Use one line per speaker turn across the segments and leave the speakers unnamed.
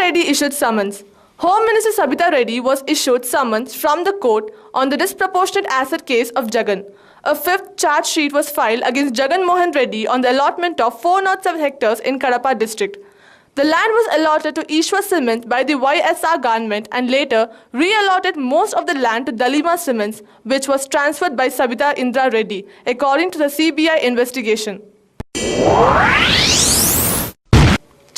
Reddy issued summons. Home Minister Sabita Reddy was issued summons from the court on the disproportionate asset case of Jagan. A fifth charge sheet was filed against Jagan Mohan Reddy on the allotment of 407 hectares in Kadapa district. The land was allotted to Ishwar Cements by the YSR government and later re-allotted most of the land to Dalima Cements, which was transferred by Sabita Indra Reddy, according to the CBI investigation.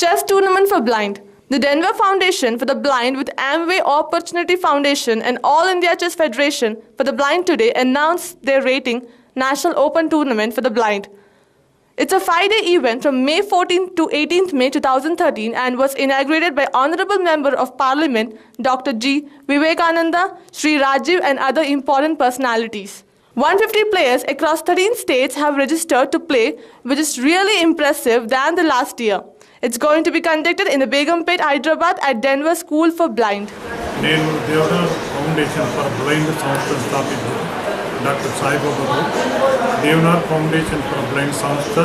Chess tournament for blind. The Denver Foundation for the Blind with Amway Opportunity Foundation and All India Chess Federation for the Blind today announced their rating National Open Tournament for the Blind. It's a 5-day event from May 14th to 18th May 2013 and was inaugurated by Honorable Member of Parliament Dr. G. Vivekananda, Sri Rajiv and other important personalities. 150 players across 13 states have registered to play, which is really impressive than the last year. It's going to be conducted in the Begumpet, Hyderabad at Denver School for Blind.
నేను Devnar foundation for blind సంస్థ స్థాపించాను. Doctor Saibaba Devnar foundation for blind సంస్థ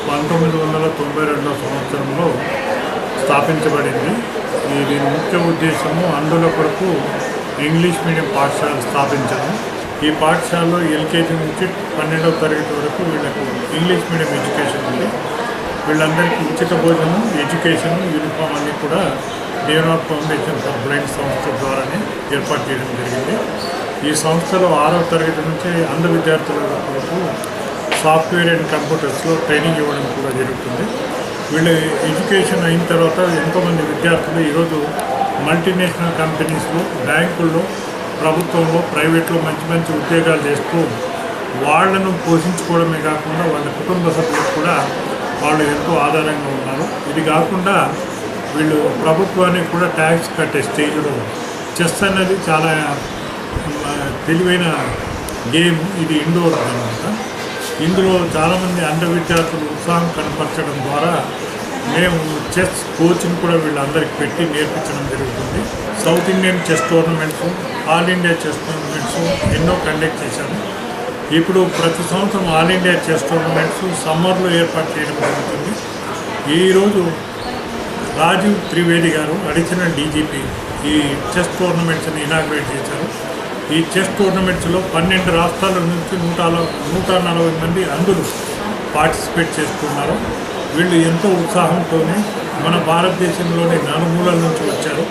1992 సంవత్సరంలో స్థాపించబడింది. దీని ముఖ్య ఉద్దేశము అందుల కొరకు ఇంగ్లీష్ మీడియం పాఠశాల స్థాపించడం. ఈ పాఠశాలలో ఎల్కేజీ నుంచి 12వ తరగతి వరకు వీళ్ళకు ఇంగ్లీష్ మీడియం ఎడ్యుకేషన్ ఉంది. వీళ్ళందరికీ ఉచిత భోజనం, ఎడ్యుకేషన్, యూనిఫామ్ అన్నీ కూడా దేవనార్ ఫౌండేషన్ ఫర్ బ్లైండ్ సంస్థ ద్వారానే ఏర్పాటు చేయడం జరిగింది. ఈ సంస్థలో 6వ తరగతి నుంచి అంధ విద్యార్థుల కొరకు సాఫ్ట్వేర్ అండ్ కంప్యూటర్స్లో ట్రైనింగ్ ఇవ్వడం కూడా జరుగుతుంది. వీళ్ళు ఎడ్యుకేషన్ అయిన తర్వాత ఎంతోమంది విద్యార్థులు ఈరోజు మల్టీనేషనల్ కంపెనీస్లో, బ్యాంకుల్లో, ప్రభుత్వంలో, ప్రైవేట్లో మంచి మంచి ఉద్యోగాలు చేస్తూ వాళ్లను పోషించుకోవడమే కాకుండా వాళ్ళ కుటుంబ సభ్యులకు కూడా వాళ్ళు ఎంతో ఆధారంగా ఉన్నారు. ఇది కాకుండా వీళ్ళు ప్రభుత్వానికి కూడా ట్యాక్స్ కట్టే స్టేజ్లో చెస్ అనేది చాలా తెలివైన గేమ్. ఇది ఇండోర్ అన్నమాట. ఇందులో చాలామంది అంధ విద్యార్థులు ఉత్సాహం కనపరచడం ద్వారా మేము చెస్ కోచ్ని కూడా వీళ్ళందరికీ పెట్టి నేర్పించడం జరుగుతుంది. South Indian chess tournaments, all India chess tournaments ఎన్నో కండక్ట్ చేశాము. ఇప్పుడు ప్రతి సంవత్సరం ఆల్ ఇండియా చెస్ టోర్నమెంట్స్ సమ్మర్లో ఏర్పాటు చేయడం జరుగుతుంది. ఈరోజు రాజీవ్ త్రివేది గారు అడిషనల్ డీజీపీ ఈ చెస్ టోర్నమెంట్స్ని ఇనాగ్రేట్ చేశారు. ఈ చెస్ టోర్నమెంట్స్లో 12 రాష్ట్రాల నుంచి 140 మంది అంధులు పార్టిసిపేట్ చేస్తున్నారు. వీళ్ళు ఎంతో ఉత్సాహంతో మన భారతదేశంలోని నలుమూలల నుంచి వచ్చారు.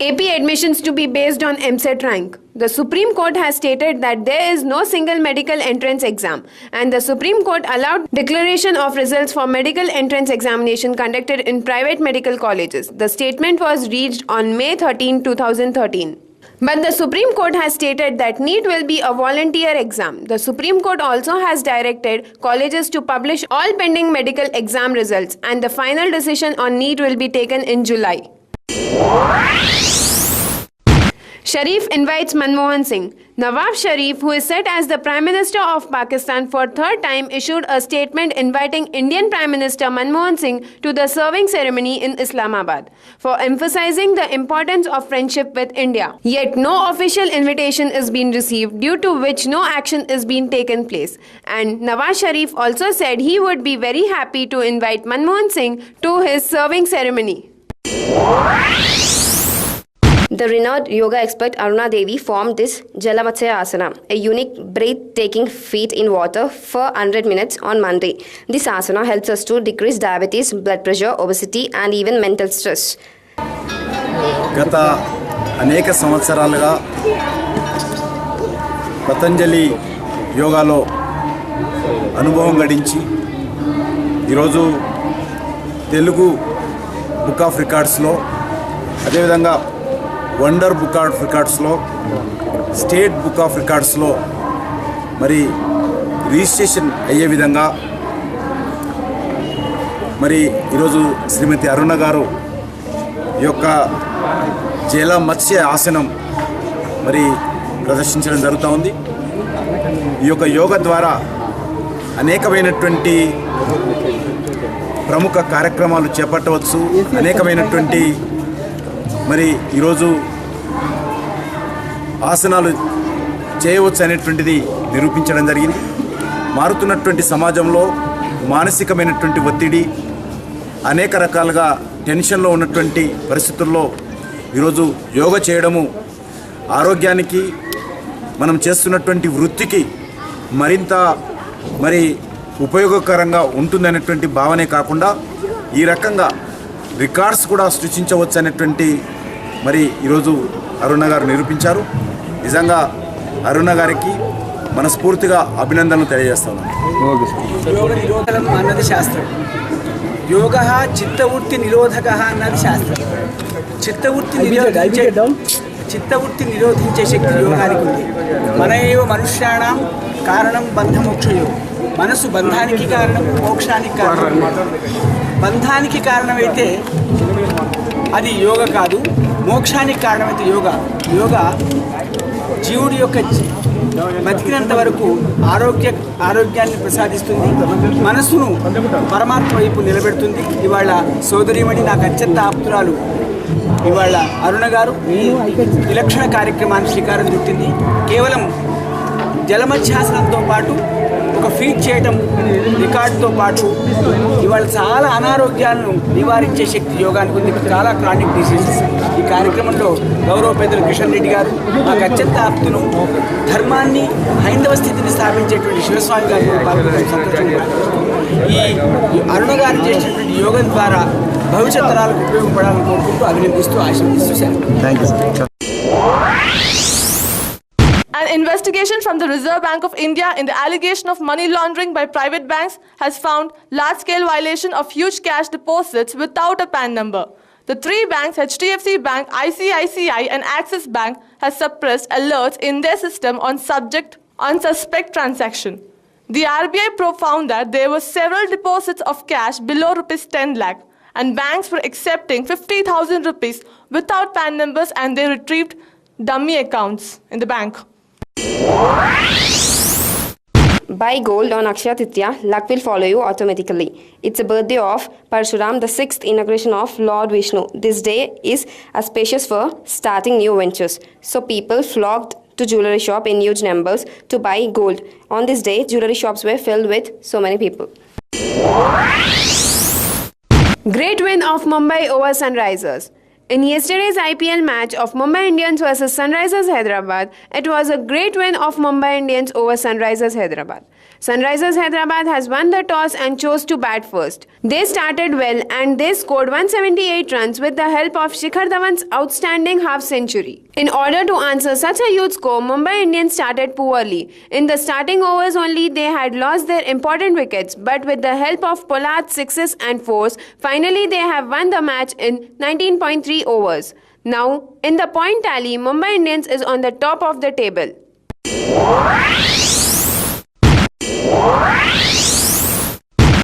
AP admissions to be based on MCET rank. The Supreme Court has stated that there is no single medical entrance exam, and the Supreme Court allowed declaration of results for medical entrance examination conducted in private medical colleges. The statement was reached on May 13, 2013. But the Supreme Court has stated that NEET will be a volunteer exam. The Supreme Court also has directed colleges to publish all pending medical exam results, and the final decision on NEET will be taken in July. Sharif invites Manmohan Singh. Nawaz Sharif, who is set as the Prime Minister of Pakistan for third time, issued a statement inviting Indian Prime Minister Manmohan Singh to the serving ceremony in Islamabad for emphasizing the importance of friendship with India. Yet no official invitation is being received, due to which no action is being taken place. And Nawaz Sharif also said he would be very happy to invite Manmohan Singh to his serving ceremony.
The renowned yoga expert Aruna Devi formed this Jalamatsya Asana, a unique breathtaking feat in water for 100 minutes on Monday. This asana helps us to decrease diabetes, blood pressure, obesity and even mental stress.
గత అనేక సంవత్సరాలుగా పతంజలి యోగాలో అనుభవం గడించి ఈరోజు Telugu book of రికార్డ్స్లో, అదేవిధంగా wonder book of రికార్డ్స్లో, state book of రికార్డ్స్లో మరి రిజిస్ట్రేషన్ అయ్యే విధంగా మరి ఈరోజు శ్రీమతి అరుణ గారు ఈ యొక్క జలమత్స్య ఆసనం మరి ప్రదర్శించడం జరుగుతూ ఉంది. ఈ యొక్క యోగా ద్వారా అనేకమైనటువంటి ప్రముఖ కార్యక్రమాలు చేపట్టవచ్చు, అనేకమైనటువంటి మరి ఈరోజు ఆసనాలు చేయవచ్చు అనేటువంటిది నిరూపించడం జరిగింది. మారుతున్నటువంటి సమాజంలో మానసికమైనటువంటి ఒత్తిడి, అనేక రకాలుగా టెన్షన్లో ఉన్నటువంటి పరిస్థితుల్లో ఈరోజు యోగా చేయడము ఆరోగ్యానికి మనం చేస్తున్నటువంటి వృత్తికి మరింత ఉపయోగకరంగా ఉంటుందనేటువంటి భావనే కాకుండా ఈ రకంగా రికార్డ్స్ కూడా సృష్టించవచ్చు అనేటువంటి ఈరోజు అరుణ గారు నిరూపించారు. నిజంగా అరుణ గారికి మనస్ఫూర్తిగా అభినందనలు తెలియజేస్తాను.
యోగ నిరోధకం అన్నది శాస్త్రం. యోగ చిత్తవృత్తి నిరోధక అన్నది శాస్త్రం. చిత్తవృత్తి నిరోధించే శక్తి యోగానికి ఉంది. మన ఏవ మనుష్యాణం కారణం బంధమోక్షయో. మనసు బంధానికి కారణం, మోక్షానికి కారణం. బంధానికి కారణమైతే అది యోగ కాదు, మోక్షానికి కారణమైతే యోగా జీవుడి యొక్క బతికినంత వరకు ఆరోగ్యాన్ని ప్రసాదిస్తుంది, మనస్సును పరమాత్మ వైపు నిలబెడుతుంది. ఇవాళ సోదరీమణి నాకు అత్యంత ఆప్తురాలు ఇవాళ అరుణ గారు ఈ విలక్షణ కార్యక్రమాన్ని శ్రీకారం చుట్టింది. కేవలం జలమధ్యాసనంతో పాటు ఒక ఫీట్ చేయటం రికార్డుతో పాటు ఇవాళ చాలా అనారోగ్యాలను నివారించే శక్తి యోగానికి ఉంది. చాలా క్రానిక్ డిసీజెస్. ఈ కార్యక్రమంలో గౌరవ పెద్దలు కిషన్ రెడ్డి గారు మాకు అత్యంత ఆప్తులు, ధర్మాన్ని హైందవ స్థితిని స్థాపించేటువంటి శివస్వామి గారు పాల్గొనడం సంతోషంగా. ఈ అరుణ గారు చేసినటువంటి యోగం ద్వారా భవిష్యత్ తరాలకు ఉపయోగపడాలని కోరుకుంటూ అభినందిస్తూ ఆశీర్వదిస్తూ sir.
An investigation from the Reserve Bank of India in the allegation of money laundering by private banks has found large-scale violation of huge cash deposits without a PAN number. The three banks, HDFC Bank, ICICI and Axis Bank, has suppressed alerts in their system on suspect transaction. The RBI found that there were several deposits of cash below rupees 10 lakh and banks were accepting 50,000 rupees without PAN numbers and they retrieved dummy accounts in the bank.
Buy gold on Akshaya Tritiya, luck will follow you automatically. It's a birthday of Parshuram, the 6th inauguration of Lord Vishnu. This day is auspicious for starting new ventures. So people flocked to jewellery shop in huge numbers to buy gold. On this day, jewellery shops were filled with so many people.
Great win of Mumbai over Sunrisers. In yesterday's IPL match of Mumbai Indians versus Sunrisers Hyderabad, it was a great win of Mumbai Indians over Sunrisers Hyderabad. Sunrisers Hyderabad has won the toss and chose to bat first. They started well and they scored 178 runs with the help of Shikhar Dhawan's outstanding half-century. In order to answer such a huge score, Mumbai Indians started poorly. In the starting overs only, they had lost their important wickets, but with the help of Pollard's sixes and fours, finally they have won the match in 19.3 overs. Now, in the point tally, Mumbai Indians is on the top of the table.